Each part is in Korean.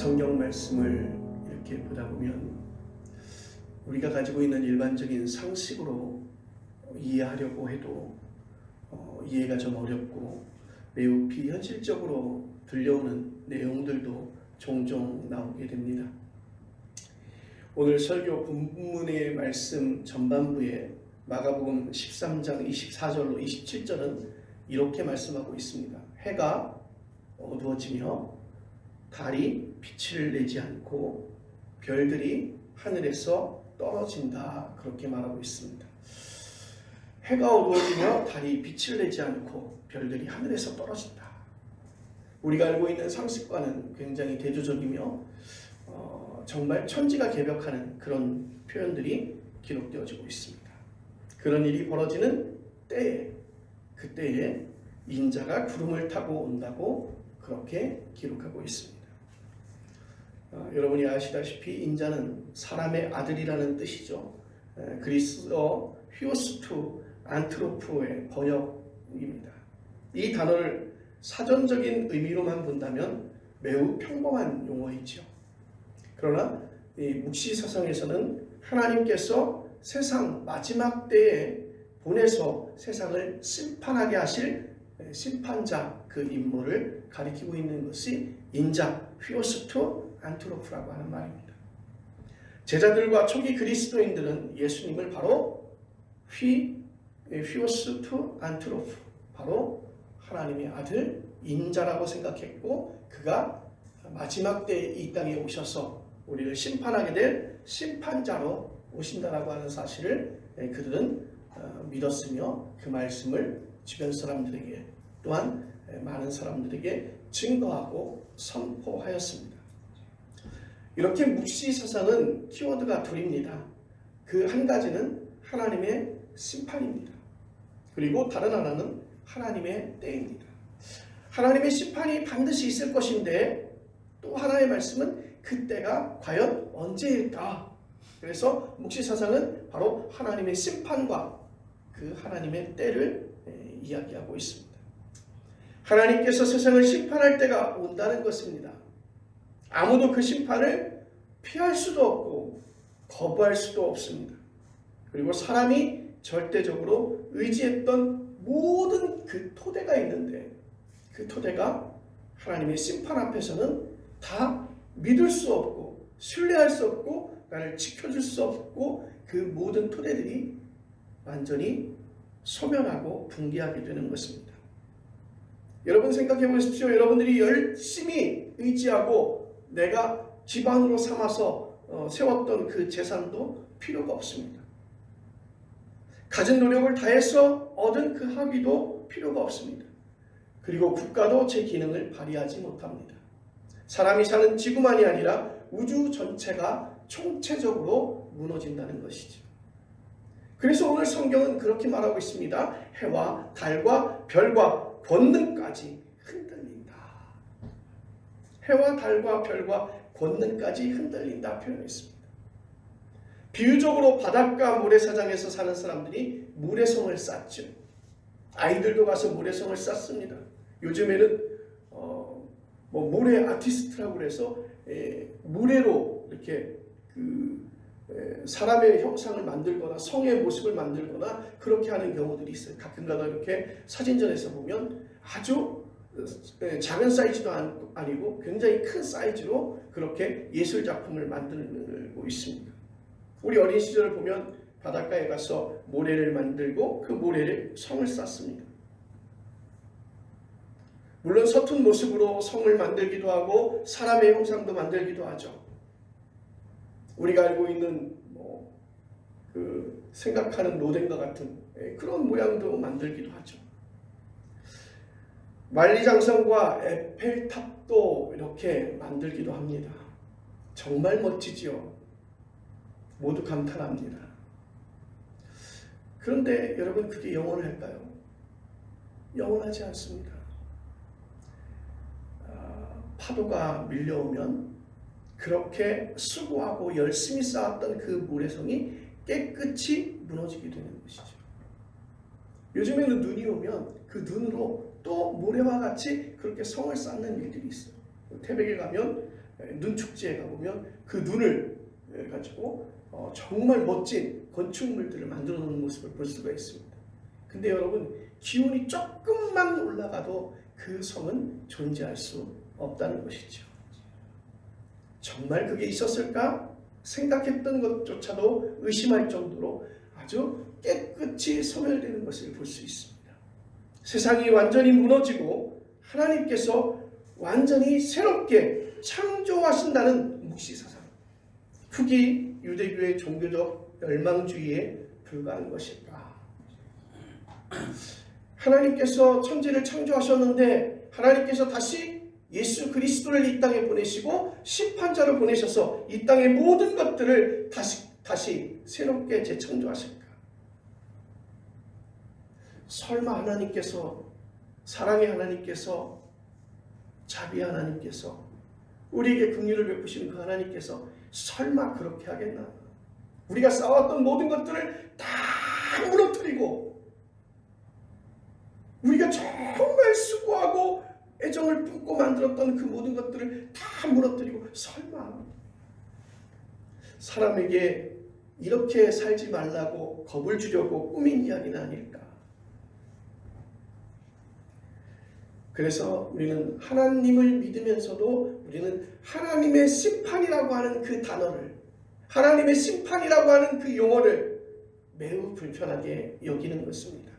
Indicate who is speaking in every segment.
Speaker 1: 성경 말씀을 이렇게 보다 보면 우리가 가지고 있는 일반적인 상식으로 이해하려고 해도 이해가 좀 어렵고 매우 비현실적으로 들려오는 내용들도 종종 나오게 됩니다. 오늘 설교 본문의 말씀 전반부에 마가복음 13장 24절로 27절은 이렇게 말씀하고 있습니다. 해가 어두워지며 달이 빛을 내지 않고 별들이 하늘에서 떨어진다, 그렇게 말하고 있습니다. 해가 어두워지며 달이 빛을 내지 않고 별들이 하늘에서 떨어진다. 우리가 알고 있는 상식과는 굉장히 대조적이며 정말 천지가 개벽하는 그런 표현들이 기록되어지고 있습니다. 그런 일이 벌어지는 때에, 그때에 인자가 구름을 타고 온다고 그렇게 기록하고 있습니다. 여러분이 아시다시피 인자는 사람의 아들이라는 뜻이죠. 그리스어 휴오스투 안트로프의 번역입니다. 이 단어를 사전적인 의미로만 본다면 매우 평범한 용어이죠. 그러나 이 묵시 사상에서는 하나님께서 세상 마지막 때에 보내서 세상을 심판하게 하실 심판자, 그 인물을 가리키고 있는 것이 인자, 휘오스투 안트로프라고 하는 말입니다. 제자들과 초기 그리스도인들은 예수님을 바로 휘오스투 안트로프, 바로 하나님의 아들 인자라고 생각했고, 그가 마지막 때에 이 땅에 오셔서 우리를 심판하게 될 심판자로 오신다라고 하는 사실을 그들은 믿었으며 그 말씀을 주변 사람들에게 또한 많은 사람들에게 증거하고 선포하였습니다. 이렇게 묵시 사상은 키워드가 둘입니다. 그 한 가지는 하나님의 심판입니다. 그리고 다른 하나는 하나님의 때입니다. 하나님의 심판이 반드시 있을 것인데 또 하나의 말씀은 그때가 과연 언제일까? 그래서 묵시 사상은 바로 하나님의 심판과 그 하나님의 때를 이야기하고 있습니다. 하나님께서 세상을 심판할 때가 온다는 것입니다. 아무도 그 심판을 피할 수도 없고 거부할 수도 없습니다. 그리고 사람이 절대적으로 의지했던 모든 그 토대가 있는데, 그 토대가 하나님의 심판 앞에서는 다 믿을 수 없고 신뢰할 수 없고 나를 지켜줄 수 없고, 그 모든 토대들이 완전히 소멸하고 붕괴하게 되는 것입니다. 여러분 생각해 보십시오. 여러분들이 열심히 의지하고 내가 기반으로 삼아서 세웠던 그 재산도 필요가 없습니다. 가진 노력을 다해서 얻은 그 학위도 필요가 없습니다. 그리고 국가도 제 기능을 발휘하지 못합니다. 사람이 사는 지구만이 아니라 우주 전체가 총체적으로 무너진다는 것이죠. 그래서 오늘 성경은 그렇게 말하고 있습니다. 해와 달과 별과 권능까지 흔들린다. 해와 달과 별과 권능까지 흔들린다 표현했습니다. 비유적으로 바닷가 모래사장에서 사는 사람들이 모래성을 쌓죠. 아이들도 가서 모래성을 쌓습니다. 요즘에는 모래 아티스트라고 그래서 모래로 이렇게 사람의 형상을 만들거나 성의 모습을 만들거나 그렇게 하는 경우들이 있어요. 가끔가다 이렇게 사진전에서 보면 아주 작은 사이즈도 아니고 굉장히 큰 사이즈로 그렇게 예술 작품을 만들고 있습니다. 우리 어린 시절을 보면 바닷가에 가서 모래를 만들고 그 모래를 성을 쌓습니다. 물론 서툰 모습으로 성을 만들기도 하고 사람의 형상도 만들기도 하죠. 우리가 알고 있는 생각하는 로댕과 같은 그런 모양도 만들기도 하죠. 만리장성과 에펠탑도 이렇게 만들기도 합니다. 정말 멋지지요. 모두 감탄합니다. 그런데 여러분, 그게 영원할까요? 영원하지 않습니다. 파도가 밀려오면 그렇게 수고하고 열심히 쌓았던 그 모래성이 깨끗이 무너지게 되는 것이죠. 요즘에는 눈이 오면 그 눈으로 또 모래와 같이 그렇게 성을 쌓는 일들이 있어요. 태백에 가면 눈축제에 가보면 그 눈을 가지고 정말 멋진 건축물들을 만들어 놓은 모습을 볼 수가 있습니다. 근데 여러분, 기온이 조금만 올라가도 그 성은 존재할 수 없다는 것이죠. 정말 그게 있었을까? 생각했던 것조차도 의심할 정도로 아주 깨끗이 소멸되는 것을 볼 수 있습니다. 세상이 완전히 무너지고 하나님께서 완전히 새롭게 창조하신다는 묵시사상, 후기 유대교의 종교적 멸망주의에 불과한 것일까? 하나님께서 천지를 창조하셨는데 하나님께서 다시 예수 그리스도를 이 땅에 보내시고 심판자로 보내셔서 이 땅의 모든 것들을 다시 새롭게 재창조하실까? 설마 하나님께서, 사랑의 하나님께서, 자비 하나님께서, 우리에게 긍휼을 베푸시는 그 하나님께서 설마 그렇게 하겠나? 우리가 쌓았던 모든 것들을 다 무너뜨리고, 우리가 정말 수고하고 애정을 품고 만들었던 그 모든 것들을 다 무너뜨리고, 설마 사람에게 이렇게 살지 말라고 겁을 주려고 꾸민 이야기는 아닐까? 그래서 우리는 하나님을 믿으면서도 우리는 하나님의 심판이라고 하는 그 단어를, 하나님의 심판이라고 하는 그 용어를 매우 불편하게 여기는 것입니다.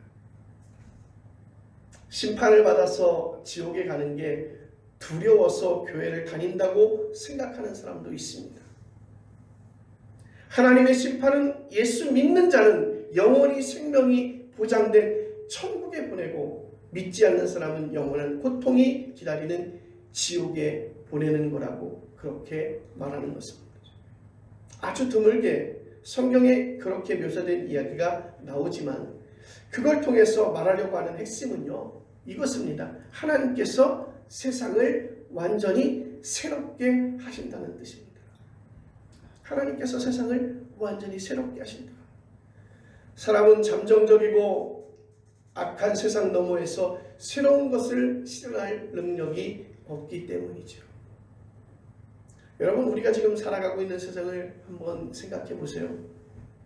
Speaker 1: 심판을 받아서 지옥에 가는 게 두려워서 교회를 다닌다고 생각하는 사람도 있습니다. 하나님의 심판은 예수 믿는 자는 영원히 생명이 보장된 천국에 보내고, 믿지 않는 사람은 영원한 고통이 기다리는 지옥에 보내는 거라고 그렇게 말하는 것입니다. 아주 드물게 성경에 그렇게 묘사된 이야기가 나오지만 그걸 통해서 말하려고 하는 핵심은요, 이것입니다. 하나님께서 세상을 완전히 새롭게 하신다는 뜻입니다. 하나님께서 세상을 완전히 새롭게 하신다. 사람은 잠정적이고 악한 세상 너머에서 새로운 것을 실현할 능력이 없기 때문이죠. 여러분, 우리가 지금 살아가고 있는 세상을 한번 생각해 보세요.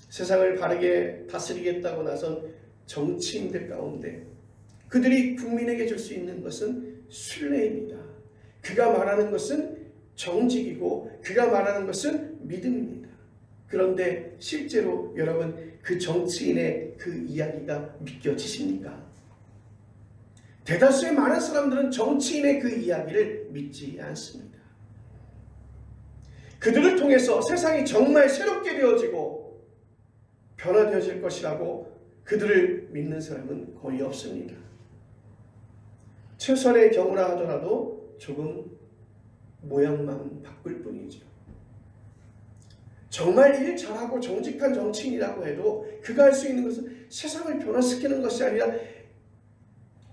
Speaker 1: 세상을 바르게 다스리겠다고 나선 정치인들 가운데 그들이 국민에게 줄 수 있는 것은 신뢰입니다. 그가 말하는 것은 정직이고 그가 말하는 것은 믿음입니다. 그런데 실제로 여러분, 그 정치인의 그 이야기가 믿겨지십니까? 대다수의 많은 사람들은 정치인의 그 이야기를 믿지 않습니다. 그들을 통해서 세상이 정말 새롭게 되어지고 변화되어질 것이라고 그들을 믿는 사람은 거의 없습니다. 최선의 경우라 하더라도 조금 모양만 바꿀 뿐이죠. 정말 일 잘하고 정직한 정치인이라고 해도 그가 할 수 있는 것은 세상을 변화시키는 것이 아니라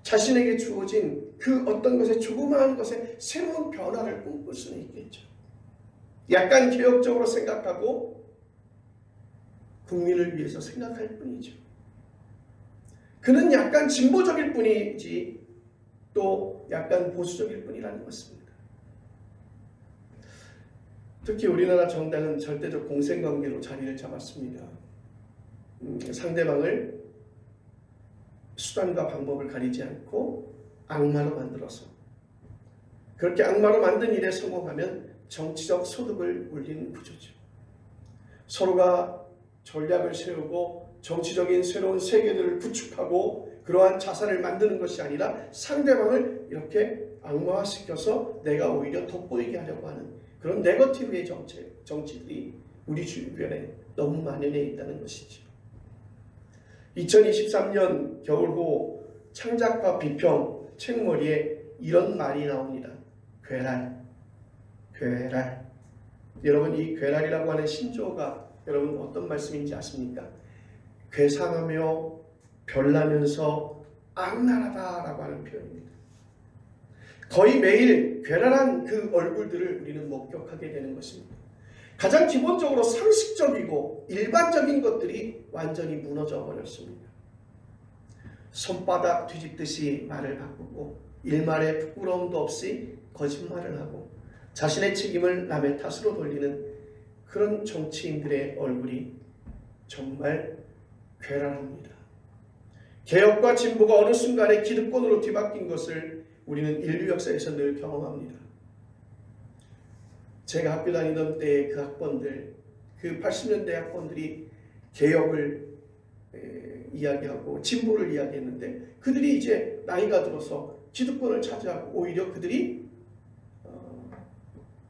Speaker 1: 자신에게 주어진 그 어떤 것에, 조그마한 것에 새로운 변화를 꿈꿀 수는 있겠죠. 약간 개혁적으로 생각하고 국민을 위해서 생각할 뿐이죠. 그는 약간 진보적일 뿐이지 또 약간 보수적일 뿐이라는 것입니다. 특히 우리나라 정당은 절대적 공생관계로 자리를 잡았습니다. 상대방을 수단과 방법을 가리지 않고 악마로 만들어서, 그렇게 악마로 만든 일에 성공하면 정치적 소득을 올리는 구조죠. 서로가 전략을 세우고 정치적인 새로운 세계들을 구축하고 그러한 자산을 만드는 것이 아니라 상대방을 이렇게 악마화시켜서 내가 오히려 돋보이게 하려고 하는 그런 네거티브의 정치들이 우리 주변에 너무 만연해 있다는 것이죠. 2023년 겨울호 창작과 비평 책머리에 이런 말이 나옵니다. 괴랄. 여러분, 이 괴랄이라고 하는 신조어가 여러분 어떤 말씀인지 아십니까? 괴상하며 별나면서 악랄하다라고 하는 표현입니다. 거의 매일 괴랄한 그 얼굴들을 우리는 목격하게 되는 것입니다. 가장 기본적으로 상식적이고 일반적인 것들이 완전히 무너져 버렸습니다. 손바닥 뒤집듯이 말을 바꾸고 일말의 부끄러움도 없이 거짓말을 하고 자신의 책임을 남의 탓으로 돌리는 그런 정치인들의 얼굴이 정말 괴랄합니다. 개혁과 진보가 어느 순간에 기득권으로 뒤바뀐 것을 우리는 인류 역사에서 늘 경험합니다. 제가 학교 다니던 때의 그 학번들, 그 80년대 학번들이 개혁을 이야기하고 진보를 이야기했는데 그들이 이제 나이가 들어서 기득권을 차지하고 오히려 그들이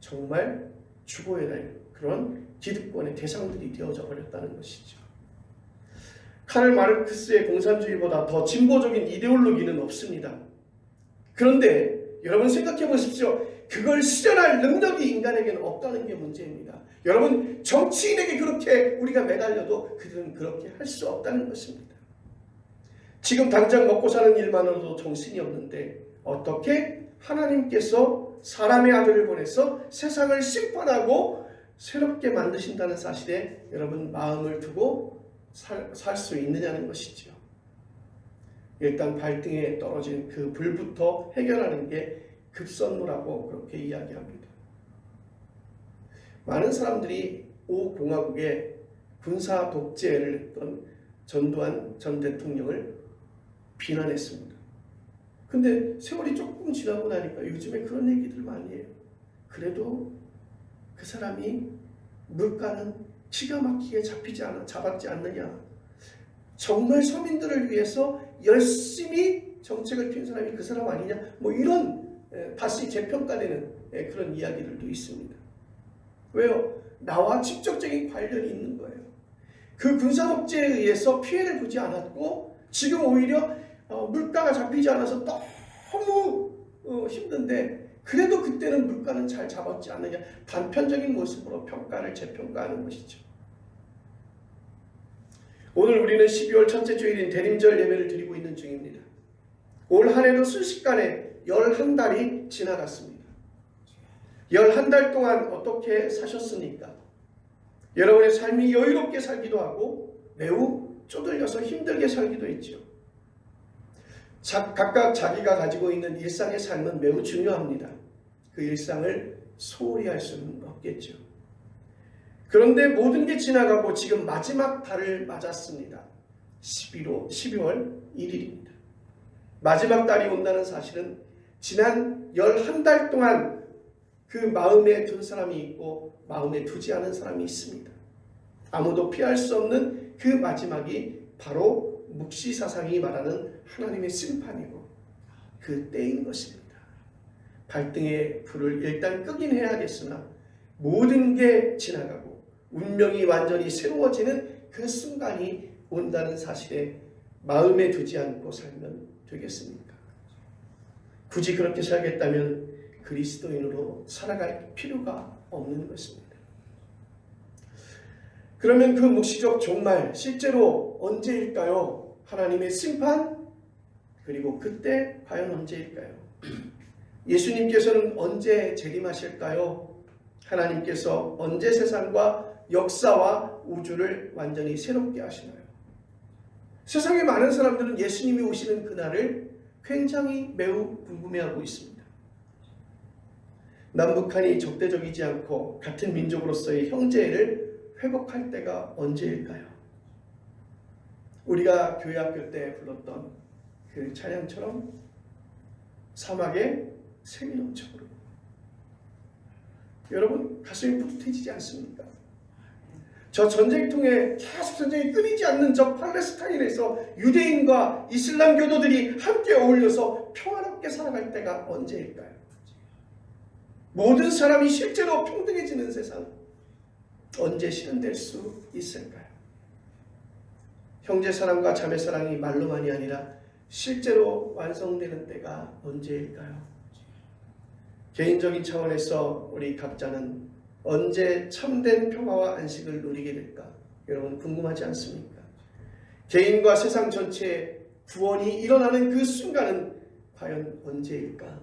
Speaker 1: 정말 죽어야 할 그런 기득권의 대상들이 되어져 버렸다는 것이죠. 카를 마르크스의 공산주의보다 더 진보적인 이데올로기는 없습니다. 그런데 여러분 생각해 보십시오. 그걸 실현할 능력이 인간에게는 없다는 게 문제입니다. 여러분 정치인에게 그렇게 우리가 매달려도 그들은 그렇게 할 수 없다는 것입니다. 지금 당장 먹고 사는 일만으로도 정신이 없는데 어떻게 하나님께서 사람의 아들을 보내서 세상을 심판하고 새롭게 만드신다는 사실에 여러분 마음을 두고 살 수 있느냐는 것이죠. 일단 발등에 떨어진 그 불부터 해결하는 게 급선무라고 그렇게 이야기합니다. 많은 사람들이 오공화국의 군사 독재를 했던 전두환 전 대통령을 비난했습니다. 근데 세월이 조금 지나고 나니까 요즘에 그런 얘기들 많이 해요. 그래도 그 사람이 물가는 기가 막히게 잡았지 않느냐. 정말 서민들을 위해서 열심히 정책을 핀 사람이 그 사람 아니냐. 뭐 이런 다시 재평가되는 그런 이야기들도 있습니다. 왜요? 나와 직접적인 관련이 있는 거예요. 그 군사독재에 의해서 피해를 보지 않았고 지금 오히려 물가가 잡히지 않아서 너무 힘든데 그래도 그때는 물가는 잘 잡았지 않느냐. 단편적인 모습으로 재평가하는 것이죠. 오늘 우리는 12월 첫째 주일인 대림절 예배를 드리고 있는 중입니다. 올 한 해도 순식간에 11달이 지나갔습니다. 11달 동안 어떻게 사셨습니까? 여러분의 삶이 여유롭게 살기도 하고 매우 쪼들려서 힘들게 살기도 했죠. 각각 자기가 가지고 있는 일상의 삶은 매우 중요합니다. 그 일상을 소홀히 할 수는 없겠죠. 그런데 모든 게 지나가고 지금 마지막 달을 맞았습니다. 12월 1일입니다. 마지막 달이 온다는 사실은 지난 11달 동안 그 마음에 둔 사람이 있고 마음에 두지 않은 사람이 있습니다. 아무도 피할 수 없는 그 마지막이 바로 묵시사상이 말하는 하나님의 심판이고 그 때인 것입니다. 발등에 불을 일단 끄긴 해야겠으나 모든 게 지나가고 운명이 완전히 새로워지는 그 순간이 온다는 사실에 마음에 두지 않고 살면 되겠습니까? 굳이 그렇게 살겠다면 그리스도인으로 살아갈 필요가 없는 것입니다. 그러면 그 묵시적 종말 실제로 언제일까요? 하나님의 심판? 그리고 그때 과연 언제일까요? 예수님께서는 언제 재림하실까요? 하나님께서 언제 세상과 역사와 우주를 완전히 새롭게 하시나요? 세상의 많은 사람들은 예수님이 오시는 그날을 굉장히 매우 궁금해하고 있습니다. 남북한이 적대적이지 않고 같은 민족으로서의 형제를 회복할 때가 언제일까요? 우리가 교회 학교 때 불렀던 그 찬양처럼 사막에 샘이 넘쳐오르고 여러분 가슴이 뿌듯해지지 않습니까? 저 전쟁통에 계속 전쟁이 끊이지 않는 저 팔레스타인에서 유대인과 이슬람 교도들이 함께 어울려서 평화롭게 살아갈 때가 언제일까요? 모든 사람이 실제로 평등해지는 세상 언제 실현될 수 있을까요? 형제사랑과 자매사랑이 말로만이 아니라 실제로 완성되는 때가 언제일까요? 개인적인 차원에서 우리 각자는 언제 참된 평화와 안식을 누리게 될까? 여러분 궁금하지 않습니까? 개인과 세상 전체의 구원이 일어나는 그 순간은 과연 언제일까?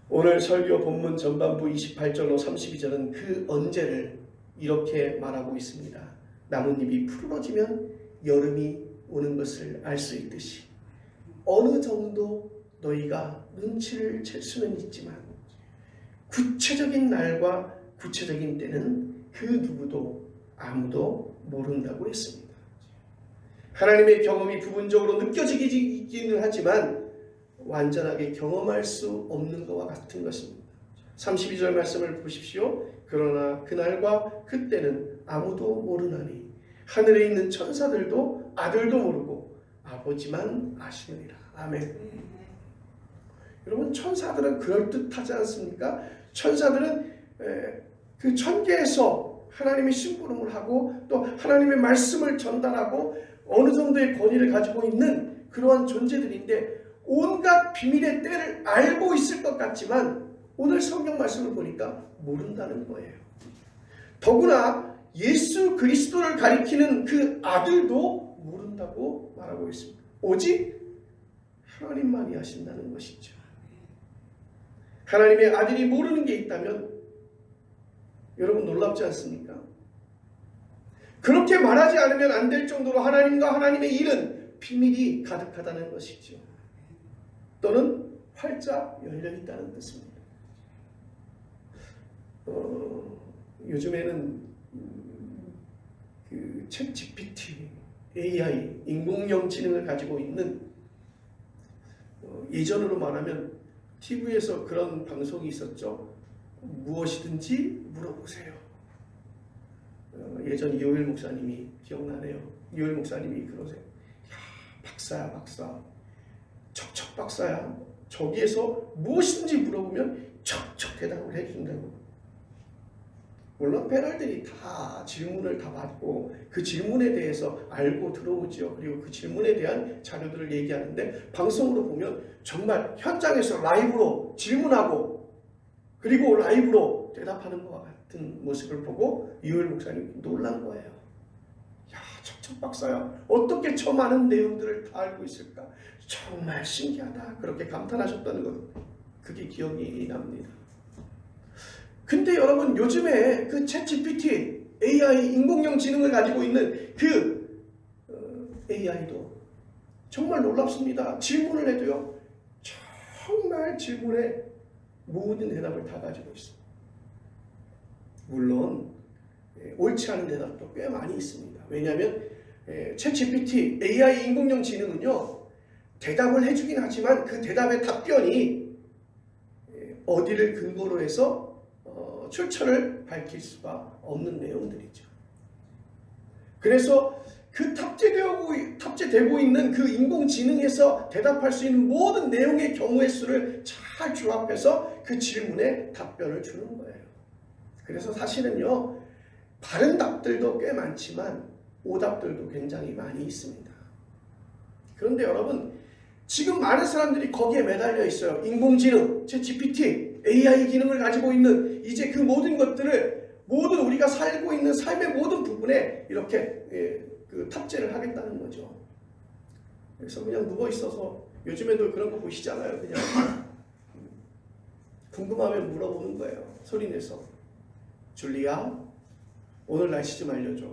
Speaker 1: 오늘 설교 본문 전반부 28절로 32절은 그 언제를 이렇게 말하고 있습니다. 나뭇잎이 푸르러지면 여름이 오는 것을 알 수 있듯이 어느 정도 너희가 눈치를 챌 수는 있지만 구체적인 날과 구체적인 때는 그 누구도 아무도 모른다고 했습니다. 하나님의 경험이 부분적으로 느껴지기는 하지만 완전하게 경험할 수 없는 것과 같은 것입니다. 32절 말씀을 보십시오. 그러나 그날과 그때는 아무도 모르나니 하늘에 있는 천사들도 아들도 모르고 아버지만 아시느니라. 아멘. 여러분, 천사들은 그럴듯하지 않습니까? 천사들은 그 천계에서 하나님의 심부름을 하고 또 하나님의 말씀을 전달하고 어느 정도의 권위를 가지고 있는 그러한 존재들인데 온갖 비밀의 때를 알고 있을 것 같지만 오늘 성경 말씀을 보니까 모른다는 거예요. 더구나 예수 그리스도를 가리키는 그 아들도 모른다고 말하고 있습니다. 오직 하나님만이 아신다는 것이죠. 하나님의 아들이 모르는 게 있다면 여러분 놀랍지 않습니까? 그렇게 말하지 않으면 안 될 정도로 하나님과 하나님의 일은 비밀이 가득하다는 것이죠. 또는 활짝 열려 있다는 뜻입니다. 요즘에는 그 챗 GPT, AI, 인공형 지능을 가지고 있는 예전으로 말하면 TV에서 그런 방송이 있었죠. 무엇이든지 물어보세요. 예전 이호일 목사님이 기억나네요. 이호일 목사님이 그러세요. 야, 박사야 박사, 척척 박사야. 저기에서 무엇이든지 물어보면 척척 대답을 해준다고. 물론 패널들이 다 질문을 다 받고 그 질문에 대해서 알고 들어오죠. 그리고 그 질문에 대한 자료들을 얘기하는데 방송으로 보면 정말 현장에서 라이브로 질문하고 그리고 라이브로 대답하는 것과 같은 모습을 보고 이호일 목사님 놀란 거예요. 야, 척척 박사야. 어떻게 저 많은 내용들을 다 알고 있을까? 정말 신기하다. 그렇게 감탄하셨다는 것. 그게 기억이 납니다. 근데 여러분 요즘에 그 챗GPT, AI, 인공형 지능을 가지고 있는 그 AI도 정말 놀랍습니다. 질문을 해도요. 정말 질문에 모든 대답을 다 가지고 있습니다. 물론 옳지 않은 대답도 꽤 많이 있습니다. 왜냐하면 챗GPT, AI, 인공형 지능은요. 대답을 해주긴 하지만 그 대답의 답변이 어디를 근거로 해서 출처를 밝힐 수가 없는 내용들이죠. 그래서 그 탑재되고 있는 그 인공지능에서 대답할 수 있는 모든 내용의 경우의 수를 잘 조합해서 그 질문에 답변을 주는 거예요. 그래서 사실은요, 바른 답들도 꽤 많지만 오답들도 굉장히 많이 있습니다. 그런데 여러분, 지금 많은 사람들이 거기에 매달려 있어요. 인공지능, 챗GPT, AI 기능을 가지고 있는 이제 그 모든 것들을 모든 우리가 살고 있는 삶의 모든 부분에 이렇게 탑재를 하겠다는 거죠. 그래서 그냥 누워 있어서 요즘에도 그런 거 보시잖아요. 그냥 궁금하면 물어보는 거예요. 소리내서. 줄리아, 오늘 날씨 좀 알려줘.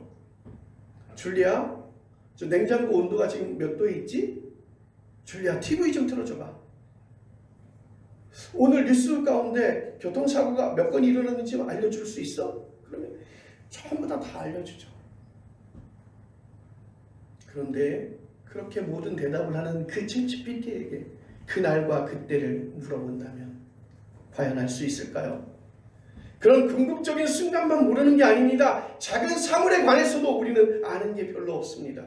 Speaker 1: 줄리아, 저 냉장고 온도가 지금 몇 도에 있지? 줄리아, TV 좀 틀어줘봐. 오늘 뉴스 가운데 교통사고가 몇 건 일어났는지 알려줄 수 있어? 그러면 전부 다 알려주죠. 그런데 그렇게 모든 대답을 하는 그 챗GPT에게 그날과 그때를 물어본다면 과연 알 수 있을까요? 그런 궁극적인 순간만 모르는 게 아닙니다. 작은 사물에 관해서도 우리는 아는 게 별로 없습니다.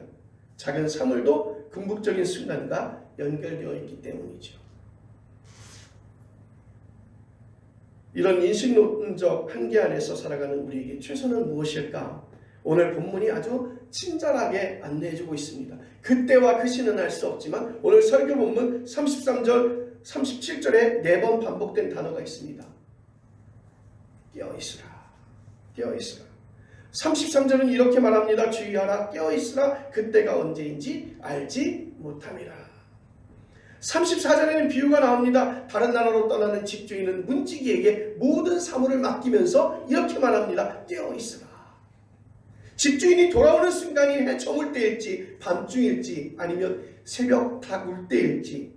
Speaker 1: 작은 사물도 궁극적인 순간과 연결되어 있기 때문이죠. 이런 인식론적 한계 안에서 살아가는 우리에게 최선은 무엇일까? 오늘 본문이 아주 친절하게 안내해주고 있습니다. 그때와 그 시는 알 수 없지만 오늘 설교 본문 33절, 37절에 4번 반복된 단어가 있습니다. 깨어있으라, 깨어있으라. 33절은 이렇게 말합니다. 주의하라, 깨어있으라. 그때가 언제인지 알지 못함이라. 34절에는 비유가 나옵니다. 다른 나라로 떠나는 집주인은 문지기에게 모든 사물을 맡기면서 이렇게 말합니다. 깨어있으라. 집주인이 돌아오는 순간이 해 저물 때일지 밤중일지 아니면 새벽 닭 울 때일지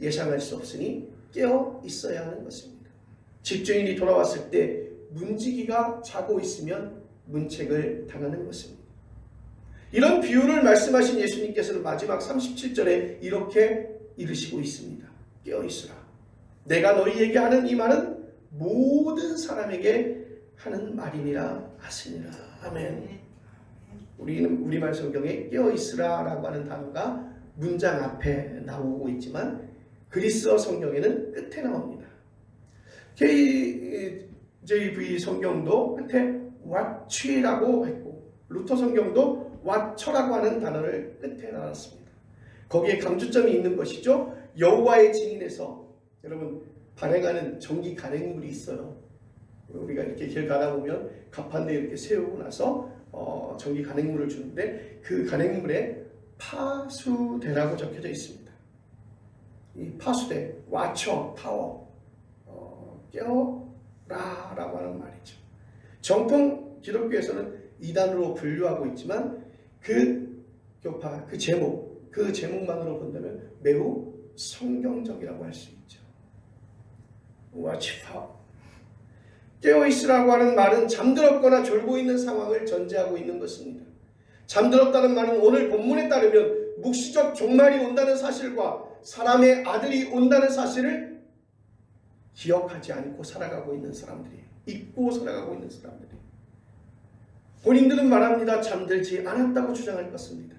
Speaker 1: 예상할 수 없으니 깨어 있어야 하는 것입니다. 집주인이 돌아왔을 때 문지기가 자고 있으면 문책을 당하는 것입니다. 이런 비유를 말씀하신 예수님께서는 마지막 37절에 이렇게 이르시고 있습니다. 깨어 있으라. 내가 너희에게 하는 이 말은 모든 사람에게 하는 말이니라 하시니라. 아멘. 우리는 우리말 성경에 깨어 있으라라고 하는 단어가 문장 앞에 나오고 있지만 그리스어 성경에는 끝에 나옵니다. KJV 성경도 끝에 watch라고 했고 루터 성경도 watch라고 하는 단어를 끝에 달았습니다. 거기에 강조점이 있는 것이죠. 여호와의 증인에서 여러분 발행하는 정기 간행물이 있어요. 우리가 이렇게 길 가다 보면 가판대 이렇게 세우고 나서 정기 간행물을 주는데 그 간행물에 파수대라고 적혀져 있습니다. 이 파수대, 와처, 타워, 깨어라라고 하는 말이죠. 정통 기독교에서는 이단으로 분류하고 있지만 그 교파, 그 제목만으로 본다면 매우 성경적이라고 할 수 있죠. 와치파. 깨어있으라고 하는 말은 잠들었거나 졸고 있는 상황을 전제하고 있는 것입니다. 잠들었다는 말은 오늘 본문에 따르면 묵시적 종말이 온다는 사실과 사람의 아들이 온다는 사실을 기억하지 않고 살아가고 있는 사람들이에요. 잊고 살아가고 있는 사람들이에요. 본인들은 말합니다. 잠들지 않았다고 주장할 것입니다.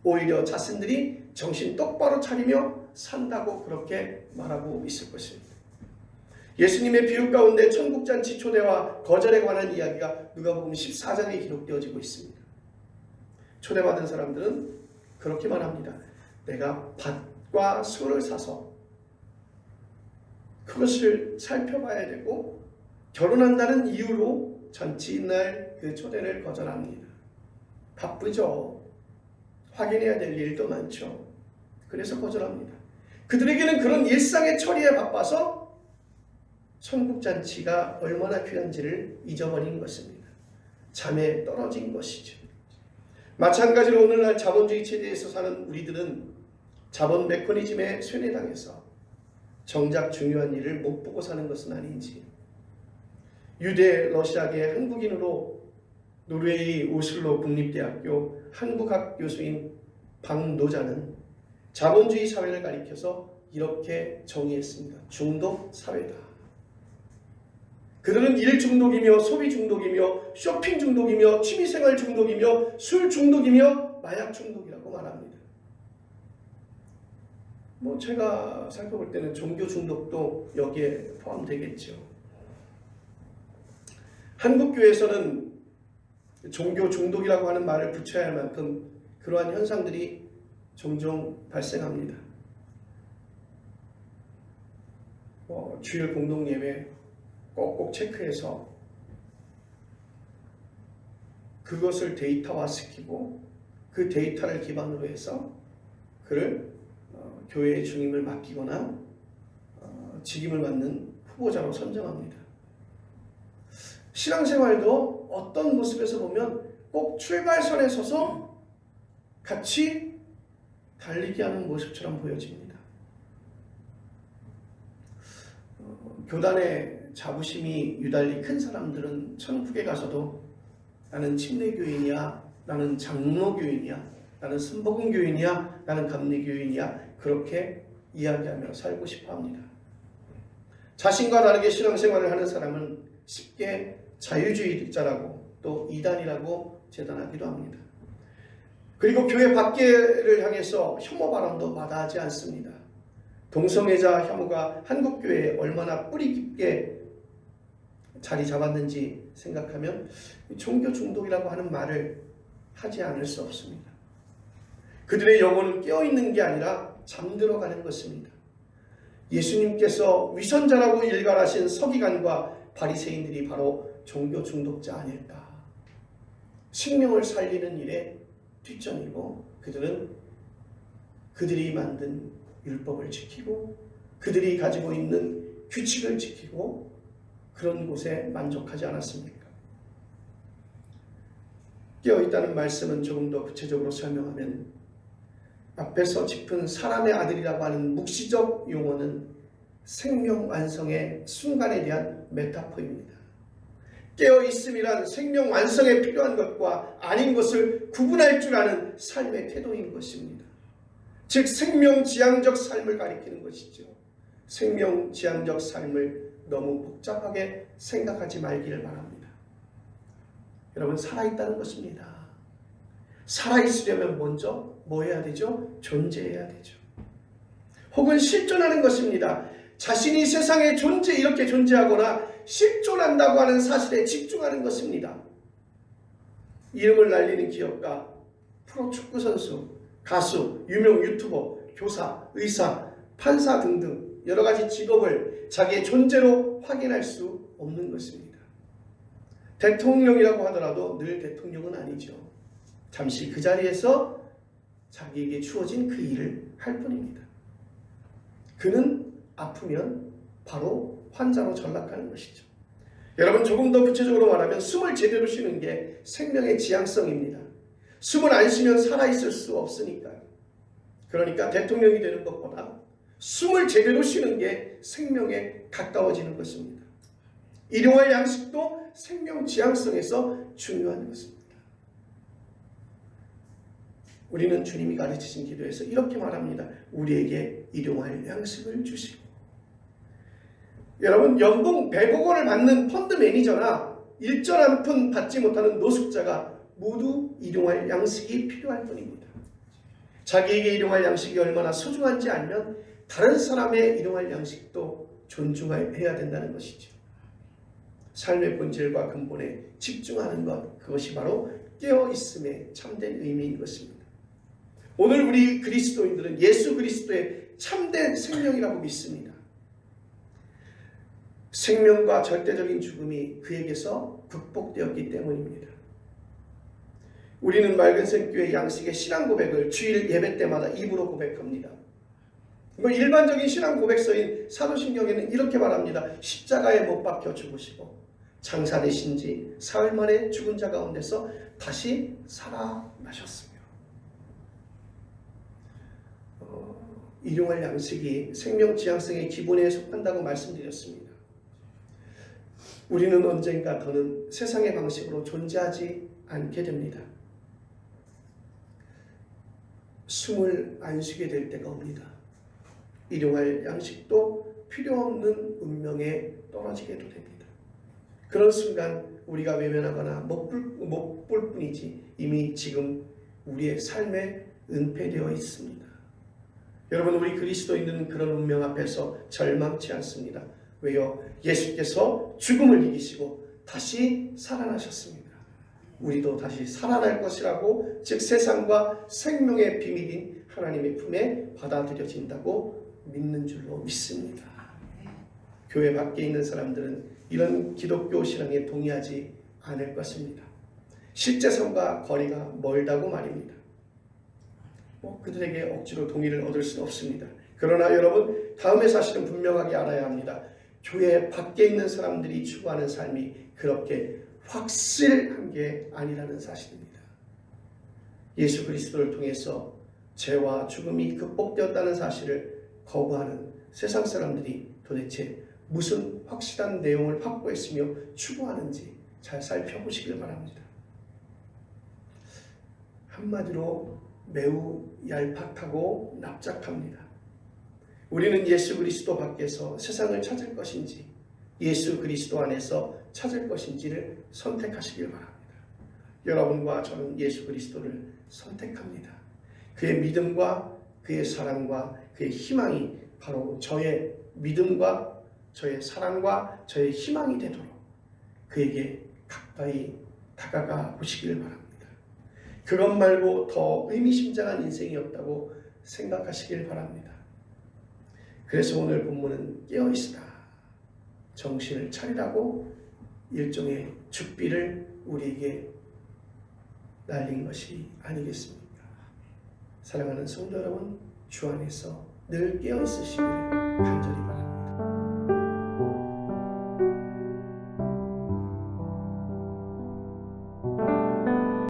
Speaker 1: 오히려 자신들이 정신 똑바로 차리며 산다고 그렇게 말하고 있을 것입니다. 예수님의 비유 가운데 천국잔치 초대와 거절에 관한 이야기가 누가복음 14장에 기록되어지고 있습니다. 초대받은 사람들은 그렇게 말합니다. 내가 밭과 소를 사서 그것을 살펴봐야 되고 결혼한다는 이유로 잔치날 그 초대를 거절합니다. 바쁘죠. 확인해야 될 일도 많죠. 그래서 거절합니다. 그들에게는 그런 일상의 처리에 바빠서 천국잔치가 얼마나 귀한지를 잊어버린 것입니다. 잠에 떨어진 것이죠. 마찬가지로 오늘날 자본주의 체제에서 사는 우리들은 자본 메커니즘에 쇠뇌당해서 정작 중요한 일을 못 보고 사는 것은 아닌지, 유대 러시아계 한국인으로 노르웨이 오슬로 국립대학교 한국학 교수인 박노자는 자본주의 사회를 가리켜서 이렇게 정의했습니다. 중독 사회다. 그들은 일 중독이며 소비 중독이며 쇼핑 중독이며 취미생활 중독이며 술 중독이며 마약 중독이라고 말합니다. 제가 살펴볼 때는 종교 중독도 여기에 포함되겠죠. 한국교회에서는 종교 중독이라고 하는 말을 붙여야 할 만큼 그러한 현상들이 종종 발생합니다. 주일 공동예배 꼭꼭 체크해서 그것을 데이터화시키고 그 데이터를 기반으로 해서 그를 교회의 중임을 맡기거나 직임을 맡는 후보자로 선정합니다. 신앙생활도 어떤 모습에서 보면 꼭 출발선에 서서 같이 달리게 하는 모습처럼 보여집니다. 교단의 자부심이 유달리 큰 사람들은 천국에 가서도 나는 침례교인이야, 나는 장로교인이야, 나는 순복음교인이야, 나는 감리교인이야, 그렇게 이야기하며 살고 싶어합니다. 자신과 다르게 신앙생활을 하는 사람은 쉽게 자유주의자라고 또 이단이라고 재단하기도 합니다. 그리고 교회 밖에를 향해서 혐오 발언도 마다하지 않습니다. 동성애자 혐오가 한국교회에 얼마나 뿌리 깊게 자리 잡았는지 생각하면 종교 중독이라고 하는 말을 하지 않을 수 없습니다. 그들의 영혼은 깨어있는 게 아니라 잠들어가는 것입니다. 예수님께서 위선자라고 일갈하신 서기관과 바리새인들이 바로 종교 중독자 아닐까. 생명을 살리는 일에 뒷전이고 그들은 그들이 만든 율법을 지키고 그들이 가지고 있는 규칙을 지키고 그런 곳에 만족하지 않았습니까? 깨어있다는 말씀은 조금 더 구체적으로 설명하면 앞에서 짚은 사람의 아들이라고 하는 묵시적 용어는 생명 완성의 순간에 대한 메타포입니다. 깨어있음이란 생명 완성에 필요한 것과 아닌 것을 구분할 줄 아는 삶의 태도인 것입니다. 즉 생명지향적 삶을 가리키는 것이죠. 생명지향적 삶을 너무 복잡하게 생각하지 말기를 바랍니다. 여러분, 살아있다는 것입니다. 살아있으려면 먼저 뭐 해야 되죠? 존재해야 되죠. 혹은 실존하는 것입니다. 자신이 세상에 이렇게 존재하거나 실존한다고 하는 사실에 집중하는 것입니다. 이름을 날리는 기업가, 프로축구 선수, 가수, 유명 유튜버, 교사, 의사, 판사 등등 여러 가지 직업을 자기의 존재로 확인할 수 없는 것입니다. 대통령이라고 하더라도 늘 대통령은 아니죠. 잠시 그 자리에서 자기에게 주어진 그 일을 할 뿐입니다. 그는 아프면 바로 환자로 전락하는 것이죠. 여러분, 조금 더 구체적으로 말하면 숨을 제대로 쉬는 게 생명의 지향성입니다. 숨을 안 쉬면 살아있을 수 없으니까요. 그러니까 대통령이 되는 것보다 숨을 제대로 쉬는 게 생명에 가까워지는 것입니다. 일용할 양식도 생명 지향성에서 중요한 것입니다. 우리는 주님이 가르치신 기도에서 이렇게 말합니다. 우리에게 일용할 양식을 주시고. 여러분, 연봉 100억 원을 받는 펀드 매니저나 일전 한 푼 받지 못하는 노숙자가 모두 일용할 양식이 필요할 뿐입니다. 자기에게 일용할 양식이 얼마나 소중한지 알면 다른 사람의 일용할 양식도 존중해야 된다는 것이죠. 삶의 본질과 근본에 집중하는 것, 그것이 바로 깨어있음의 참된 의미인 것입니다. 오늘 우리 그리스도인들은 예수 그리스도의 참된 생명이라고 믿습니다. 생명과 절대적인 죽음이 그에게서 극복되었기 때문입니다. 우리는 맑은색 교회 양식의 신앙 고백을 주일 예배 때마다 입으로 고백합니다. 일반적인 신앙 고백서인 사도신경에는 이렇게 말합니다. 십자가에 못 박혀 죽으시고 장사되신 지 사흘 만에 죽은 자 가운데서 다시 살아나셨으며. 일용할 양식이 생명 지향성의 기본에 속한다고 말씀드렸습니다. 우리는 언젠가 더는 세상의 방식으로 존재하지 않게 됩니다. 숨을 안 쉬게 될 때가 옵니다. 일용할 양식도 필요 없는 운명에 떨어지게도 됩니다. 그런 순간 우리가 외면하거나 못 볼 뿐이지 이미 지금 우리의 삶에 은폐되어 있습니다. 여러분, 우리 그리스도인들은 그런 운명 앞에서 절망치 않습니다. 왜요? 예수께서 죽음을 이기시고 다시 살아나셨습니다. 우리도 다시 살아날 것이라고, 즉 세상과 생명의 비밀인 하나님의 품에 받아들여진다고 믿는 줄로 믿습니다. 교회 밖에 있는 사람들은 이런 기독교 신앙에 동의하지 않을 것입니다. 실제 삶과 거리가 멀다고 말입니다. 그들에게 억지로 동의를 얻을 수는 없습니다. 그러나 여러분, 다음의 사실은 분명하게 알아야 합니다. 교회 밖에 있는 사람들이 추구하는 삶이 그렇게 확실한 게 아니라는 사실입니다. 예수 그리스도를 통해서 죄와 죽음이 극복되었다는 사실을 거부하는 세상 사람들이 도대체 무슨 확실한 내용을 확보했으며 추구하는지 잘 살펴보시길 바랍니다. 한마디로 매우 얄팍하고 납작합니다. 우리는 예수 그리스도 밖에서 세상을 찾을 것인지 예수 그리스도 안에서 찾을 것인지를 선택하시길 바랍니다. 여러분과 저는 예수 그리스도를 선택합니다. 그의 믿음과 그의 사랑과 그의 희망이 바로 저의 믿음과 저의 사랑과 저의 희망이 되도록 그에게 가까이 다가가 보시길 바랍니다. 그것 말고 더 의미심장한 인생이 없다고 생각하시길 바랍니다. 그래서 오늘 본문은 깨어있으라, 정신을 차리라고 일종의 죽비를 우리에게 날린 것이 아니겠습니까? 사랑하는 성도 여러분, 주 안에서 늘 깨어있으시기를 간절히 바랍니다.